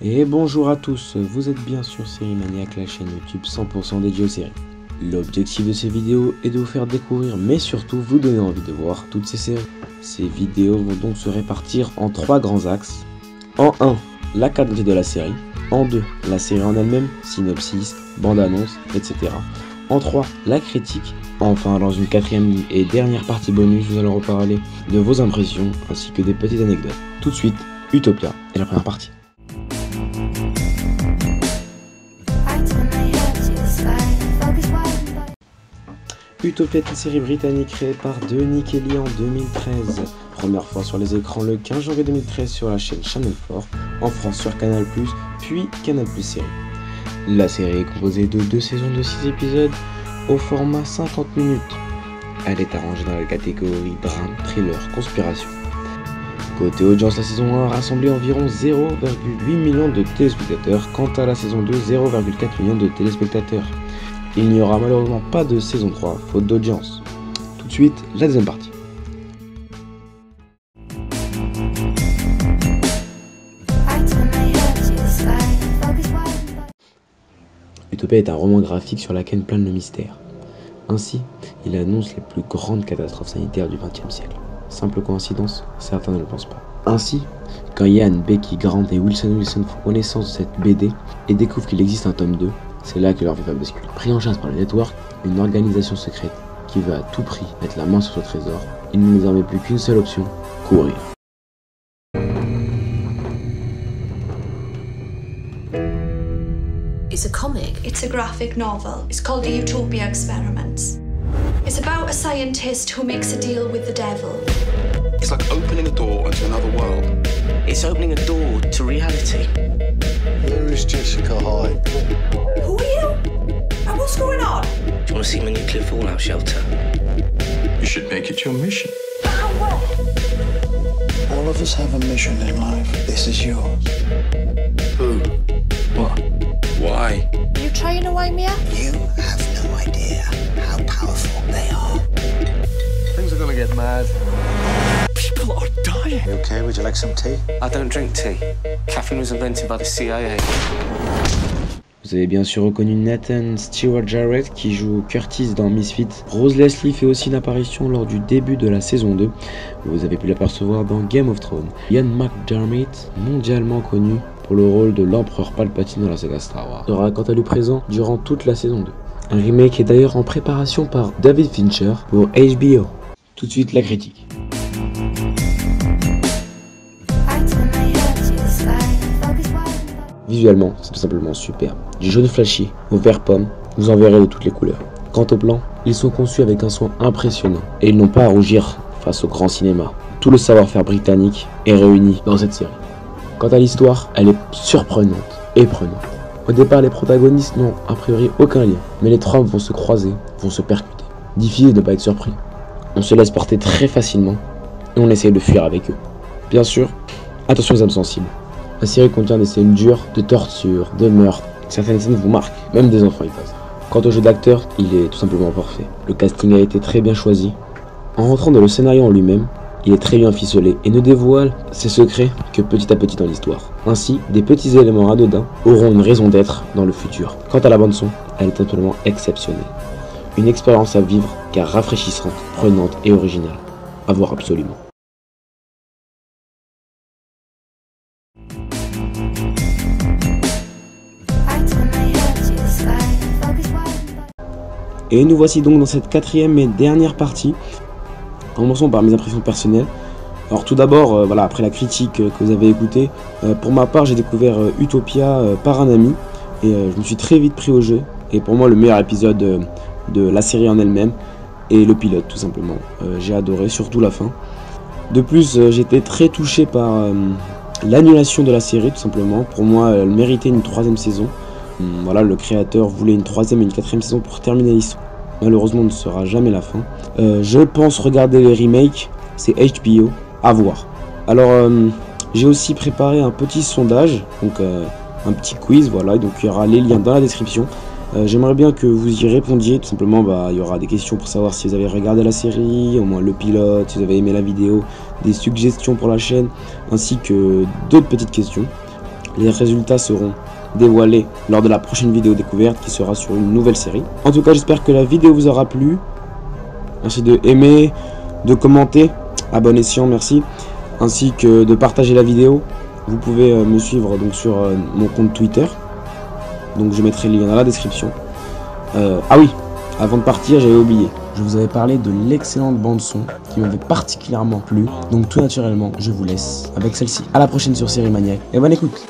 Et bonjour à tous, vous êtes bien sur Série Maniac, la chaîne YouTube 100% dédiée aux séries. L'objectif de ces vidéos est de vous faire découvrir, mais surtout vous donner envie de voir toutes ces séries. Ces vidéos vont donc se répartir en 3 grands axes. En 1, la qualité de la série. En 2, la série en elle-même, synopsis, bande-annonce, etc. En 3, la critique. Enfin, dans une 4e et dernière partie bonus, nous allons reparler de vos impressions ainsi que des petites anecdotes. Tout de suite, Utopia est la première partie. Utopia est une série britannique créée par Denis Kelly en 2013. Première fois sur les écrans le 15 janvier 2013 sur la chaîne Channel 4, en France sur Canal+, puis Canal+ Série. La série est composée de 2 saisons de 6 épisodes au format 50 minutes. Elle est arrangée dans la catégorie drame, thriller, conspiration. Côté audience, la saison 1 a rassemblé environ 0,8 millions de téléspectateurs, quant à la saison 2, 0,4 millions de téléspectateurs. Il n'y aura malheureusement pas de saison 3, faute d'audience. Tout de suite, la deuxième partie. Utopia est un roman graphique sur lequel plane le mystère. Ainsi, il annonce les plus grandes catastrophes sanitaires du XXe siècle. Simple coïncidence, certains ne le pensent pas. Ainsi, quand Ian, Becky, Grant et Wilson font connaissance de cette BD et découvrent qu'il existe un tome 2, c'est là que leur vie va basculer. Pris en chasse par le Network, une organisation secrète qui veut à tout prix mettre la main sur ce trésor, il ne désormais plus qu'une seule option, courir. It's a comic. It's a graphic novel. It's called The Utopia Experiments. It's about a scientist who makes a deal with the devil. It's like opening a door into another world. It's opening a door to reality. Where is Jessica Hyde? Who are you? And what's going on? Do you want to see my nuclear fallout shelter? You should make it your mission. All of us have a mission in life. This is yours. Who? What? Why? Are you trying to wind me up? You have no idea how powerful they are. Things are gonna get mad. People are dying. You okay? Would you like some tea? I don't drink tea. Caffeine was invented by the CIA. Vous avez bien sûr reconnu Nathan Stewart Jarrett qui joue Curtis dans Misfits. Rose Leslie fait aussi une apparition lors du début de la saison 2. Vous avez pu l'apercevoir dans Game of Thrones. Ian McDiarmid, mondialement connu pour le rôle de l'empereur Palpatine dans la saga Star Wars, sera quant à lui présent durant toute la saison 2. Un remake est d'ailleurs en préparation par David Fincher pour HBO. Tout de suite la critique. Visuellement, c'est tout simplement superbe. Du jaune flashy au vert pomme, vous en verrez de toutes les couleurs. Quant aux plans, ils sont conçus avec un soin impressionnant et ils n'ont pas à rougir face au grand cinéma. Tout le savoir-faire britannique est réuni dans cette série. Quant à l'histoire, elle est surprenante et prenante. Au départ, les protagonistes n'ont a priori aucun lien, mais les trames vont se croiser, vont se percuter. Difficile de ne pas être surpris. On se laisse porter très facilement et on essaye de fuir avec eux. Bien sûr, attention aux âmes sensibles. La série contient des scènes dures, de torture, de meurtre. Certaines scènes vous marquent, même des enfants y passent. Quant au jeu d'acteur, il est tout simplement parfait. Le casting a été très bien choisi. En rentrant dans le scénario en lui-même, il est très bien ficelé et ne dévoile ses secrets que petit à petit dans l'histoire. Ainsi, des petits éléments anodins auront une raison d'être dans le futur. Quant à la bande son, elle est totalement exceptionnelle. Une expérience à vivre car rafraîchissante, prenante et originale. À voir absolument. Et nous voici donc dans cette 4e et dernière partie. Commençons par mes impressions personnelles. Alors tout d'abord, voilà, après la critique que vous avez écoutée, pour ma part j'ai découvert Utopia par un ami et je me suis très vite pris au jeu. Et pour moi le meilleur épisode de la série en elle-même est le pilote tout simplement. J'ai adoré, surtout la fin. De plus j'étais très touché par l'annulation de la série tout simplement. Pour moi elle méritait une 3e saison. Voilà, le créateur voulait une 3e et une 4e saison pour terminer l'histoire. Malheureusement, ne sera jamais la fin. Je pense regarder les remakes, c'est HBO, à voir. Alors, j'ai aussi préparé un petit sondage, donc un petit quiz, voilà, donc il y aura les liens dans la description. J'aimerais bien que vous y répondiez, tout simplement, il y aura des questions pour savoir si vous avez regardé la série, au moins le pilote, si vous avez aimé la vidéo, des suggestions pour la chaîne, ainsi que d'autres petites questions. Les résultats seront dévoilés lors de la prochaine vidéo découverte qui sera sur une nouvelle série. En tout cas, j'espère que la vidéo vous aura plu. Merci de aimer, de commenter, abonnez-vous, merci, ainsi que de partager la vidéo. Vous pouvez me suivre donc sur mon compte Twitter. Donc je mettrai le lien dans la description. Ah oui, avant de partir, j'avais oublié. Je vous avais parlé de l'excellente bande son qui m'avait particulièrement plu. Donc tout naturellement, je vous laisse avec celle-ci. À la prochaine sur Série Maniaque et bonne écoute.